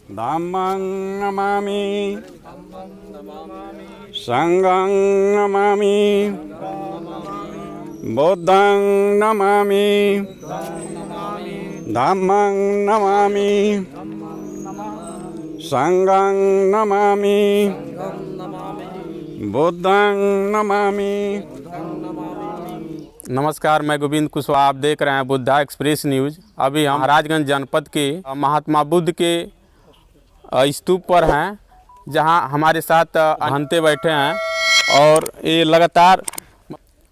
धम्मं नमामि संघं नमामि बुद्धं नमामि धम्मं नमामि संघं नमामि बुद्धं नमामि। नमस्कार, मैं गोविंद कुशवाहा। आप देख रहे हैं बुद्धा एक्सप्रेस न्यूज़। अभी हम महाराजगंज जनपद के महात्मा बुद्ध के स्तूप पर हैं, जहां हमारे साथ महंते बैठे हैं और ये लगातार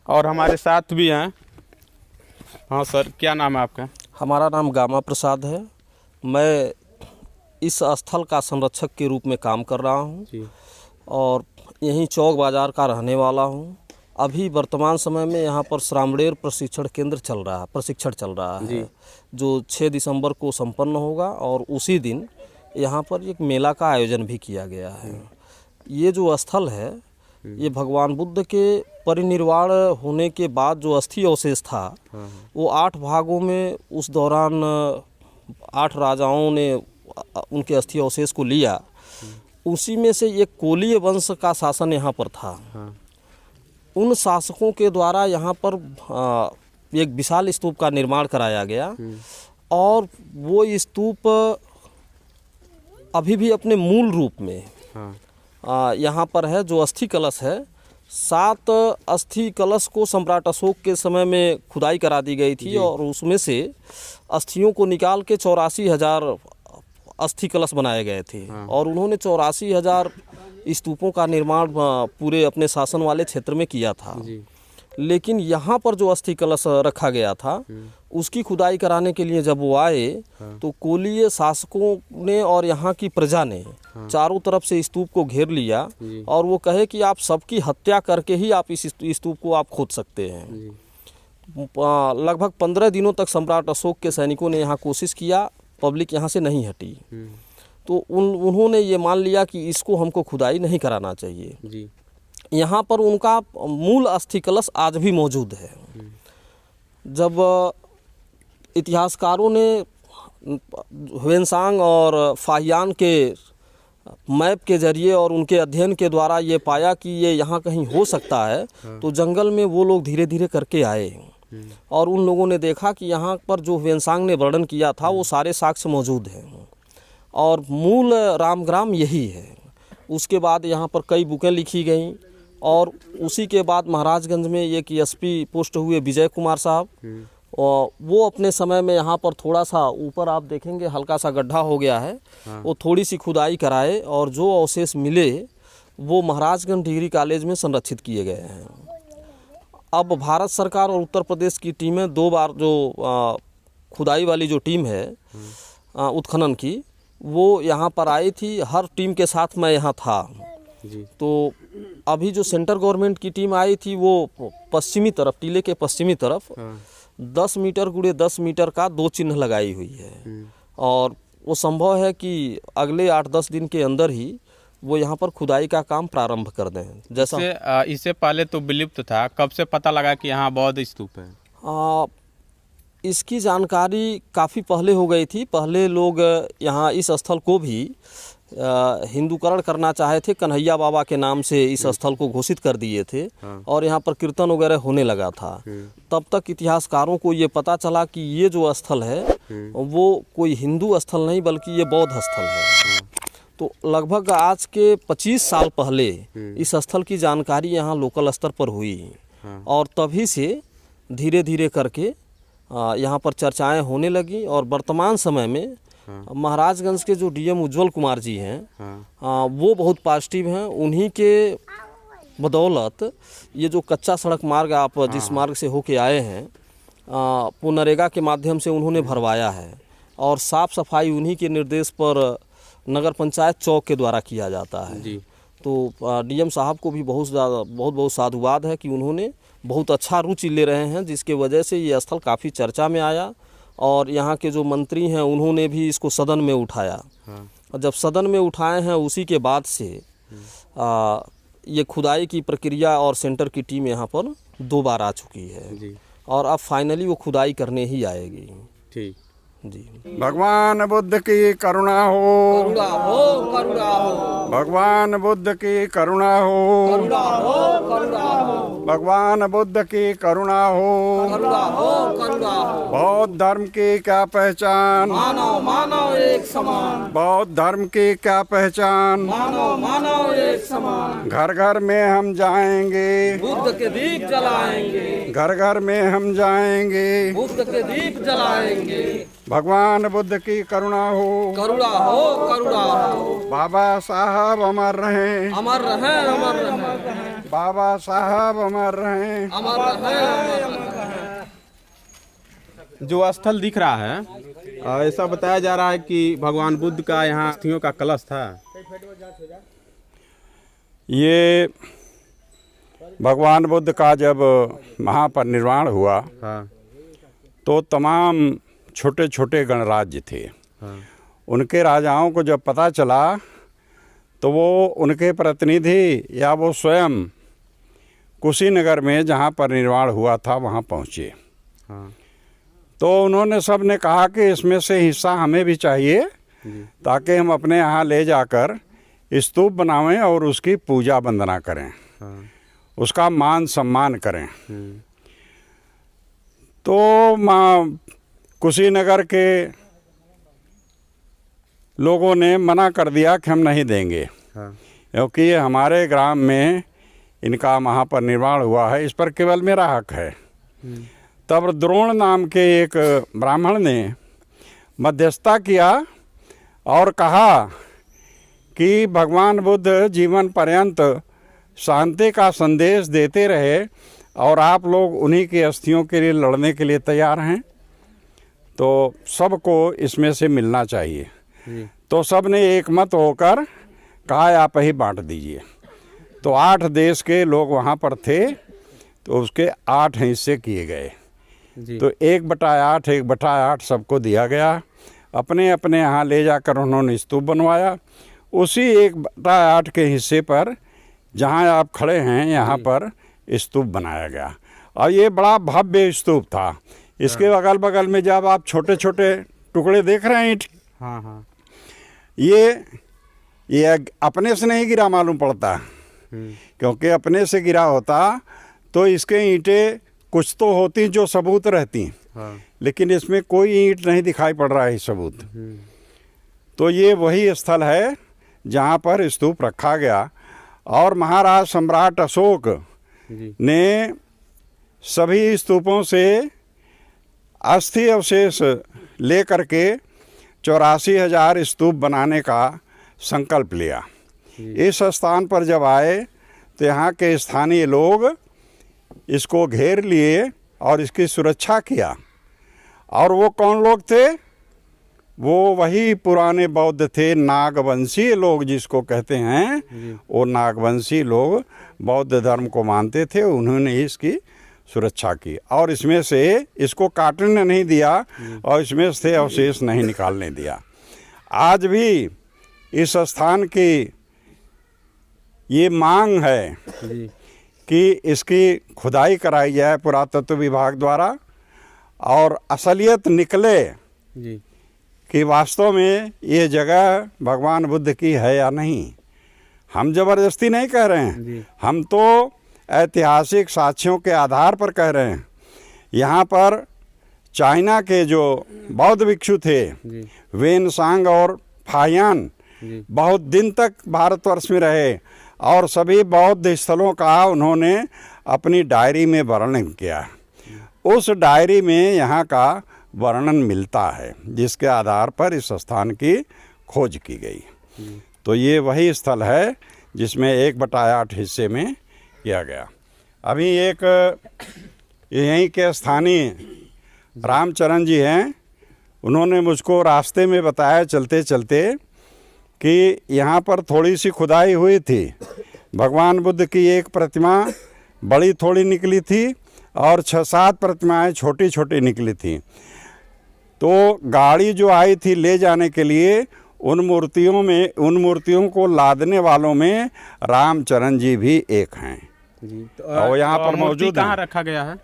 और हमारे साथ भी हैं। हाँ सर, क्या नाम है आपका? हमारा नाम गामा प्रसाद है। मैं इस स्थल का संरक्षक के रूप में काम कर रहा हूँ और यहीं चौक बाज़ार का रहने वाला हूँ। अभी वर्तमान समय में यहाँ पर श्रामणेर प्रशिक्षण केंद्र प्रशिक्षण चल रहा है, जो 6 दिसंबर को संपन्न होगा और उसी दिन यहाँ पर एक मेला का आयोजन भी किया गया है। ये जो स्थल है, ये भगवान बुद्ध के परिनिर्वाण होने के बाद जो अस्थि अवशेष था, वो 8 भागों में उस दौरान 8 राजाओं ने उनके अस्थि अवशेष को लिया। उसी में से एक कोलीय वंश का शासन यहाँ पर था। उन शासकों के द्वारा यहाँ पर एक विशाल स्तूप का निर्माण कराया गया और वो स्तूप अभी भी अपने मूल रूप में यहाँ पर है। जो अस्थि कलश है, 7 अस्थि कलश को सम्राट अशोक के समय में खुदाई करा दी गई थी और उसमें से अस्थियों को निकाल के 84,000 अस्थि कलश बनाए गए थे और उन्होंने 84,000 स्तूपों का निर्माण पूरे अपने शासन वाले क्षेत्र में किया था। लेकिन यहाँ पर जो अस्थि कलश रखा गया था, उसकी खुदाई कराने के लिए जब वो आए तो कोलीय शासकों ने और यहाँ की प्रजा ने चारों तरफ से स्तूप को घेर लिया और वो कहे कि आप सबकी हत्या करके ही आप इस स्तूप को आप खोद सकते हैं। लगभग 15 दिनों तक सम्राट अशोक के सैनिकों ने यहाँ कोशिश किया, पब्लिक यहाँ से नहीं हटी। तो उन्होंने ये मान लिया कि इसको हमको खुदाई नहीं कराना चाहिए। यहाँ पर उनका मूल अस्थि कलश आज भी मौजूद है। जब इतिहासकारों ने ह्वेनसांग और फाहियान के मैप के जरिए और उनके अध्ययन के द्वारा ये पाया कि ये यहाँ कहीं हो सकता है, तो जंगल में वो लोग धीरे धीरे करके आए और उन लोगों ने देखा कि यहाँ पर जो ह्वेनसांग ने वर्णन किया था वो सारे साक्ष्य मौजूद हैं और मूल रामग्राम यही है। उसके बाद यहाँ पर कई बुकें लिखी गईं और उसी के बाद महाराजगंज में एक एसपी पोस्ट हुए विजय कुमार साहब, और वो अपने समय में यहाँ पर थोड़ा सा ऊपर आप देखेंगे हल्का सा गड्ढा हो गया है, वो थोड़ी सी खुदाई कराए और जो अवशेष मिले वो महाराजगंज डिग्री कॉलेज में संरक्षित किए गए हैं। अब भारत सरकार और उत्तर प्रदेश की टीमें 2 बार जो खुदाई वाली जो टीम है उत्खनन की, वो यहाँ पर आई थी। हर टीम के साथ मैं यहाँ था। तो अभी जो सेंट्रल गवर्नमेंट की टीम आई थी वो पश्चिमी तरफ, टीले के पश्चिमी तरफ 10 मीटर गुड़े 10 मीटर का 2 चिन्ह लगाई हुई है और वो संभव है कि अगले 8-10 दिन के अंदर ही वो यहाँ पर खुदाई का काम प्रारंभ कर दें। जैसा इससे पहले तो विलुप्त था, कब से पता लगा कि यहाँ बौद्ध स्तूप है? इसकी जानकारी काफ़ी पहले हो गई थी। पहले लोग यहाँ इस स्थल को भी हिंदूकरण करना चाहे थे, कन्हैया बाबा के नाम से इस स्थल को घोषित कर दिए थे और यहाँ पर कीर्तन वगैरह होने लगा था। तब तक इतिहासकारों को ये पता चला कि ये जो स्थल है वो कोई हिंदू स्थल नहीं बल्कि ये बौद्ध स्थल है। तो लगभग आज के 25 साल पहले इस स्थल की जानकारी यहाँ लोकल स्तर पर हुई और तभी से धीरे धीरे करके यहाँ पर चर्चाएं होने लगी और वर्तमान समय में महाराजगंज के जो डीएम उज्जवल कुमार जी हैं, वो बहुत पॉजिटिव हैं। उन्हीं के बदौलत ये जो कच्चा सड़क मार्ग आप जिस मार्ग से होके आए हैं, वो नरेगा के माध्यम से उन्होंने भरवाया है और साफ़ सफाई उन्हीं के निर्देश पर नगर पंचायत चौक के द्वारा किया जाता है। तो डीएम साहब को भी बहुत साधुवाद है कि उन्होंने बहुत अच्छा रुचि ले रहे हैं, जिसके वजह से ये स्थल काफ़ी चर्चा में आया और यहाँ के जो मंत्री हैं उन्होंने भी इसको सदन में उठाया। और जब सदन में उठाए हैं उसी के बाद से ये खुदाई की प्रक्रिया और सेंटर की टीम यहाँ पर 2 बार आ चुकी है और अब फाइनली वो खुदाई करने ही आएगी। ठीक। जी। भगवान बुद्ध की करुणा हो, करुणा हो, करुणा हो, भगवान बुद्ध की करुणा हो, करुणा हो, करुणा हो, भगवान बुद्ध की करुणा हो। करुणा हो, करुणा हो। बौद्ध धर्म की क्या पहचान, मानव मानव एक समान, बौद्ध धर्म की क्या पहचान। मानव मानव एक समान। घर घर में हम जाएंगे, बुद्ध के दीप जलाएंगे, घर घर में हम जाएंगे। बुद्ध के दीप जलाएंगे। भगवान बुद्ध की करुणा हो, करुणा हो, करुणा हो। बाबा साहब अमर रहें, अमर रहे, अमर रहे, बाबा साहब अमर रहें। अमर रहे, अमर रहे। जो स्थल दिख रहा है ऐसा बताया जा रहा है कि भगवान बुद्ध का यहाँ अस्थियों का कलश था। ये भगवान बुद्ध का जब महापरिनिर्वाण हुआ हाँ तो तमाम छोटे छोटे गणराज्य थे। हाँ उनके राजाओं को जब पता चला तो वो उनके प्रतिनिधि या वो स्वयं कुशीनगर में जहाँ परिनिर्वाण हुआ था वहाँ पहुँचे। हाँ तो उन्होंने सब ने कहा कि इसमें से हिस्सा हमें भी चाहिए ताकि हम अपने यहाँ ले जाकर स्तूप बनावें और उसकी पूजा वंदना करें, हाँ उसका मान सम्मान करें। तो कुशीनगर के लोगों ने मना कर दिया कि हम नहीं देंगे, हाँ क्योंकि ये हमारे ग्राम में इनका महापरिनिर्वाण हुआ है, इस पर केवल मेरा हक है। तब द्रोण नाम के एक ब्राह्मण ने मध्यस्थता किया और कहा कि भगवान बुद्ध जीवन पर्यंत शांति का संदेश देते रहे और आप लोग उन्हीं की अस्थियों के लिए लड़ने के लिए तैयार हैं, तो सबको इसमें से मिलना चाहिए। तो सब ने एक मत होकर कहा आप ही बांट दीजिए। तो 8 देश के लोग वहाँ पर थे, तो उसके 8 हिस्से किए गए। तो 1/8 1/8 सबको दिया गया। अपने अपने यहाँ ले जाकर उन्होंने स्तूप बनवाया। उसी 1/8 के हिस्से पर जहाँ आप खड़े हैं यहाँ पर स्तूप बनाया गया और ये बड़ा भव्य स्तूप था। इसके अगल बगल में जब आप छोटे छोटे टुकड़े देख रहे हैं ईंट, हाँ हाँ ये अपने से नहीं गिरा मालूम पड़ता, क्योंकि अपने से गिरा होता तो इसके ईंटें कुछ तो होती जो सबूत रहती, हाँ लेकिन इसमें कोई ईंट नहीं दिखाई पड़ रहा है सबूत। तो ये वही स्थल है जहाँ पर स्तूप रखा गया और महाराज सम्राट अशोक ने सभी स्तूपों से अस्थि अवशेष ले करके 84,000 स्तूप बनाने का संकल्प लिया। इस स्थान पर जब आए तो यहाँ के स्थानीय लोग इसको घेर लिए और इसकी सुरक्षा किया। और वो कौन लोग थे? वो वही पुराने बौद्ध थे, नागवंशी लोग जिसको कहते हैं। वो नागवंशी लोग बौद्ध धर्म को मानते थे, उन्होंने इसकी सुरक्षा की और इसमें से इसको काटने नहीं दिया और इसमें से अवशेष नहीं निकालने दिया। आज भी इस स्थान की ये मांग है कि इसकी खुदाई कराई जाए पुरातत्व विभाग द्वारा और असलियत निकले कि वास्तव में ये जगह भगवान बुद्ध की है या नहीं। हम जबरदस्ती नहीं कह रहे हैं, हम तो ऐतिहासिक साक्ष्यों के आधार पर कह रहे हैं। यहाँ पर चाइना के जो बौद्ध भिक्षु थे वेनसांग और फायान बहुत दिन तक भारतवर्ष में रहे और सभी बौद्ध स्थलों का उन्होंने अपनी डायरी में वर्णन किया। उस डायरी में यहाँ का वर्णन मिलता है जिसके आधार पर इस स्थान की खोज की गई। तो ये वही स्थल है जिसमें 1/8 हिस्से में किया गया। अभी एक यहीं के स्थानीय रामचरण जी हैं, उन्होंने मुझको रास्ते में बताया चलते चलते कि यहाँ पर थोड़ी सी खुदाई हुई थी। भगवान बुद्ध की एक प्रतिमा बड़ी थोड़ी निकली थी और 6-7 प्रतिमाएं छोटी छोटी निकली थी। तो गाड़ी जो आई थी ले जाने के लिए उन मूर्तियों को लादने वालों में रामचरण जी भी एक हैं। और यहाँ पर मौजूद कहाँ रखा गया है?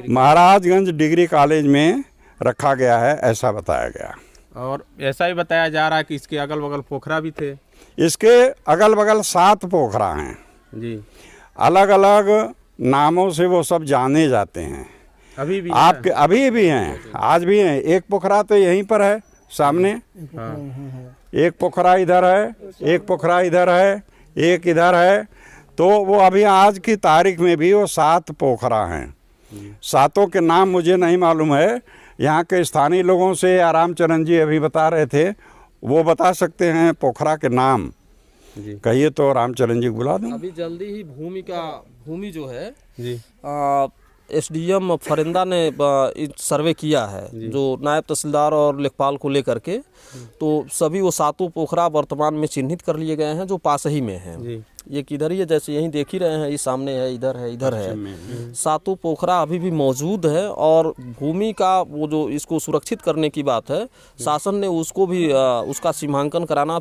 महाराजगंज डिग्री कॉलेज में रखा गया है, ऐसा बताया गया। और ऐसा ही बताया जा रहा है कि इसके अगल बगल पोखरा भी थे। इसके अगल बगल 7 पोखरा हैं जी। अलग अलग नामों से, वो सब जाने जाते हैं। अभी भी आपके अभी भी हैं, आज भी हैं। एक पोखरा तो यहीं पर है सामने, एक पोखरा इधर है, एक पोखरा इधर है, एक इधर है। तो वो अभी आज की तारीख में भी वो 7 पोखरा हैं। 7 के नाम मुझे नहीं मालूम है, यहाँ के स्थानीय लोगों से या रामचरण जी अभी बता रहे थे, वो बता सकते हैं पोखरा के नाम। जी। कहिए तो रामचरण जी को बुला दूँ। अभी जल्दी ही भूमि जो है जी। एसडीएम फरिंदा ने सर्वे किया है, जो नायब तहसीलदार और लेखपाल को लेकर के। तो सभी वो 7 पोखरा वर्तमान में चिन्हित कर लिए गए हैं, जो पास ही में हैं। जी। ये किधर ही है, जैसे यहीं देख ही रहे हैं, ये सामने है, इधर है, इधर है। 7 पोखरा अभी भी मौजूद है। और भूमि का वो जो इसको सुरक्षित करने की बात है, शासन ने उसको भी उसका सीमांकन कराना